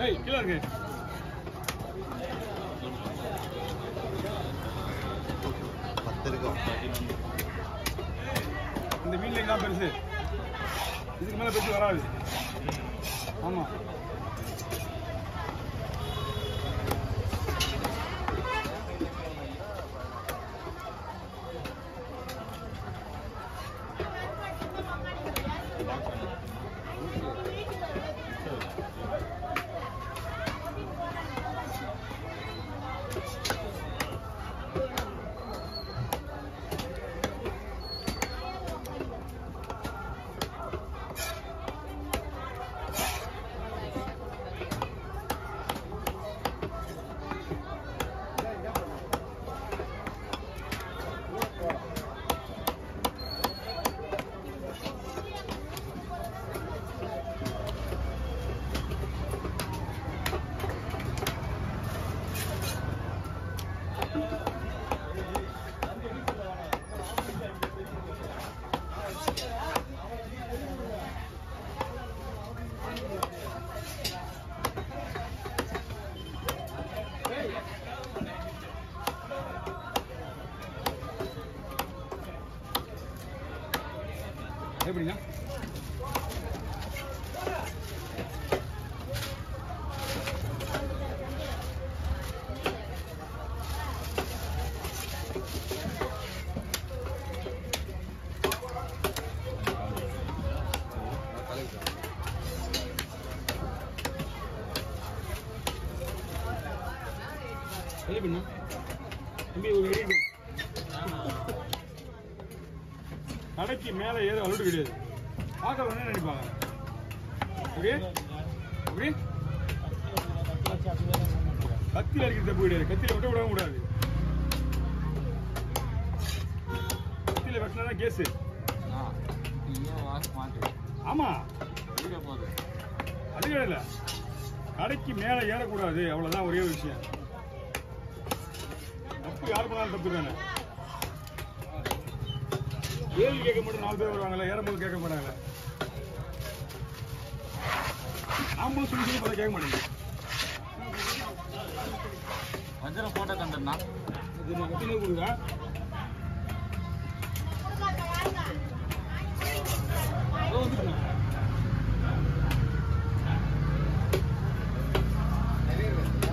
ஏய் கீழ இருக்கு. இந்த மீன்ல என்ன பெருசு? இதுக்கு மேல பெருசு வராது. ஆமா. எப்படிங்க? எப்படிங்க? தம்பி ஒரு வெடி கடைக்கு மேல ஏதோ அலோடு கிடையாது. பார்க்க என்ன நினைப்பாங்க? கத்தியில இருக்கிற தப்பு கிடையாது. கத்தியில விட்ட விடவும் கூடாது. கத்தியில வெட்டினா கேஸ். ஆமா அது கிடையாது. கடைக்கு மேல ஏறக்கூடாது, அவ்வளவுதான் ஒரே ஒரு விஷயம். தப்பு யாரு பண்ணாலும் தப்பு தானே. கேள்வி கேட்க மட்டும் 4 பேர் வருவாங்கல்ல, ஏறும்போது கேட்க மாட்டாங்க. நாமளும் சொல்லி பார்த்தா கேட்க மாட்டேங்க. வஞ்சரம் போட்டோ கண்டா இது நான் கத்திலே கொடுங்க.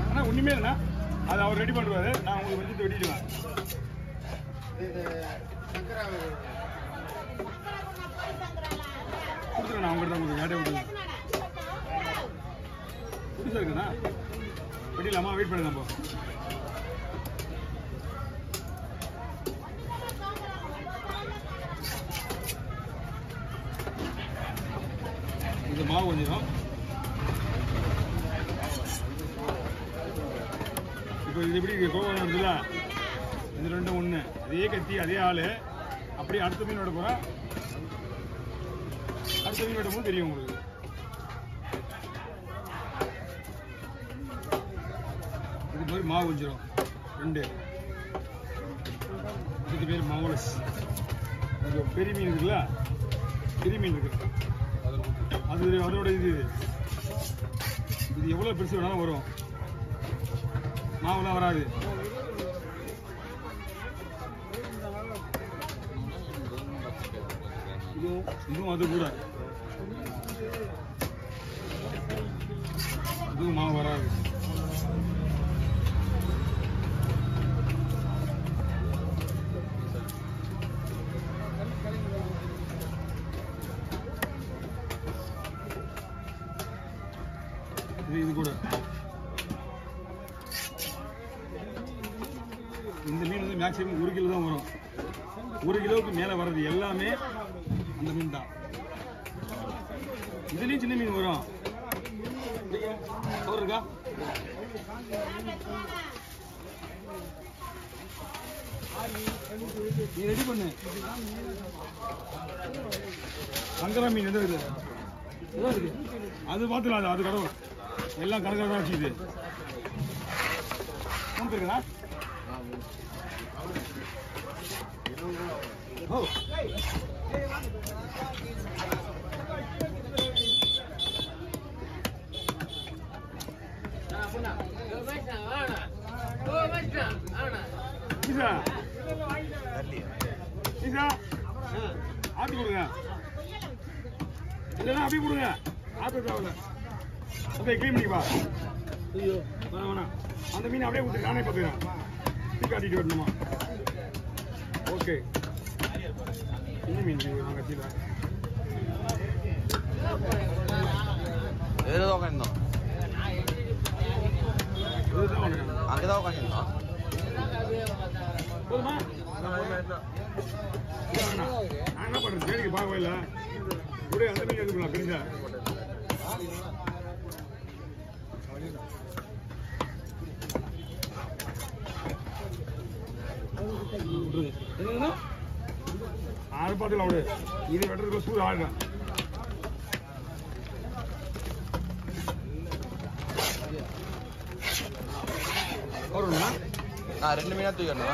ஆனா ஒண்ணுமே இல்லைண்ணா, அது அவர் ரெடி பண்ணுவாரு. நான் உங்களுக்கு வஞ்சத்தை வெட்டிடுவேன். கொடுத்துருவேன் நான் உங்கள்கிட்ட தான் கொடுங்க. யார்ட்டே கொடுங்க. புதுசாக இருக்குண்ணா, வெட்டிடலாமா? வெயிட் பண்ணுங்க. அப்போ இது மாவு கொஞ்சம். இப்போ இது எப்படி கோவம் இருக்குல்ல, இது ரெண்டும் ஒன்று. அதே கத்தி அதே ஆள். அப்படியே அடுத்த மீன் விட போகிறேன். அடுத்த மீன் விடும் போது தெரியும் உங்களுக்கு. இது மாதிரி மாவு கொஞ்சம் 2. இதுக்கு பேர் மாவுலஸ். இது பெரிய மீன் இருக்குல்ல, பெரிய மீன் இருக்கு. அது அதோட இது எவ்வளோ பெருசு வேணாலும் வரும். மாவுலாம் வராது. இதுவும் அது கூட இதுவும் மாவு வராது. இது கூட இந்த மீன் வந்து மேக்ஸிமம் 1 கிலோ தான் வரும். 1 கிலோவுக்கு மேல வர்றது எல்லாமே அந்த மீன் தான். இதுலயும் சின்ன மீன் வரும். இருக்கா? நீ ரெடி பண்ணு. சங்கரா மீன் எந்த இருக்கு? அது பார்த்துக்கலாம். அது கடவுள் எல்லாம் கணக்காக தான் வச்சுது. இருக்குதா? ஓ ஆப்பி கொடுங்க இல்லைன்னா அப்படி கொடுங்க ஆப்பி தேவையில்ல அப்படியே க்ளீன் பண்ணிப்பா ஐயோ வேணாம் வேணாம் அந்த மீன் அப்படியே கொடுத்து நானே பார்த்துக்கிறேன் டீ காட்டிட்டு வரணுமா ஓகே என்ன மீன் நாங்கள் கீழே அங்கதான் உட்காந்துருந்தோம் போதுமா நான் என்ன பண்றேன் தேடிக்கு பார்க்கவே இல்லை கூட அந்த மீன் எடுத்துக்கலாம் பெருசா ஆறு பார்த்துல அவடு இது வெட்டுறதுக்கு சூடு ஆடுறேன் வரும்ண்ணா நான் 2 மீனா தூக்கிடணும்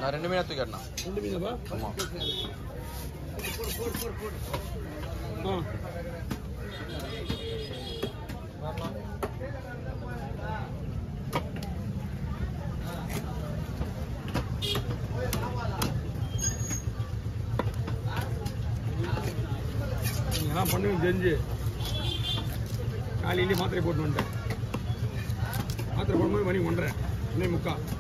நான் 2 மீனா தூக்கிடணும் 2 மீனப்பா ஆமா நீங்களாம் பண்ணுங்க தெரிஞ்சு காலையிலேயே மாத்திரை போட்டு வந்துட்டேன் மாத்திரை போடும்போது மணி 1:30 இன்னும் 3:45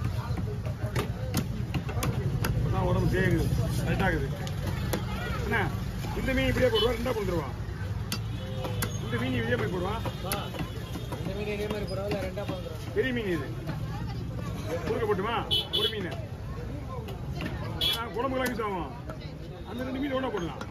இப்போதான் உடம்பு தேங்குது கரெக்டாகுது என்ன இந்த மீன் இப்படியே போடுவா 2 கொடுத்துருவா இந்த மீன் இதே மாதிரி போடுவா இந்த மீன் இதே மாதிரி போடுவா இல்லை 2 பண்ணுறோம் பெரிய மீன் இது குறுக்க போட்டுமா ஒரு மீன் குழம்புலாம் யூஸ் ஆகும் அந்த 2 மீன் ஒன்றா போடலாம்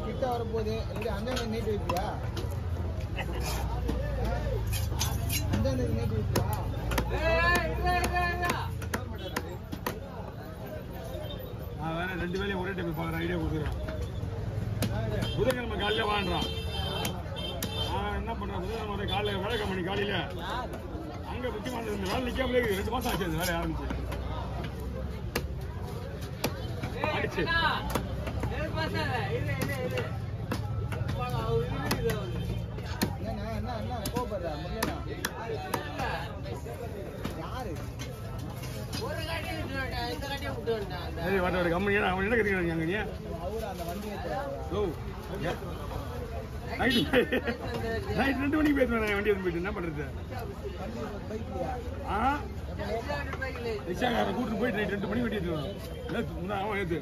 கிட்ட வரப்போகுது அஞ்சாம் நீட்டு வைப்பியா அஞ்சாம் தேதி நீட்டு வைப்பியா நான் வேணா 2 வேலையும் ஒரே டைம் பார்க்குற ஐடியா கொடுக்குறேன் புதன்கிழமை காலையில் வாங்குறான் நான் என்ன பண்ணுறேன் புதன்கிழமை காலையில் வேலை கம்பெனி காலையில் அங்கே முக்கியமான இந்த வேலை நிற்காமலே 2 மாதம் ஆச்சு அந்த வேலை ஆரம்பிச்சு அடிச்சு என்ன கோபப்படுற முடியல யாரு சரி வாட்ட கம்பெனி அவன் என்ன கற்றுக்கிறாங்க அங்கே நீ அவரு அந்த வண்டியை நைட் 2 மணிக்கு பேசுவேன் வண்டி எடுத்து போயிட்டு என்ன பண்ணுறது ஆ ரிக்ஷாக்காரன் கூட்டிட்டு போயிட்டு நைட் 2 மணிக்கு வண்டி எடுத்துருவான் அவன் ஏற்று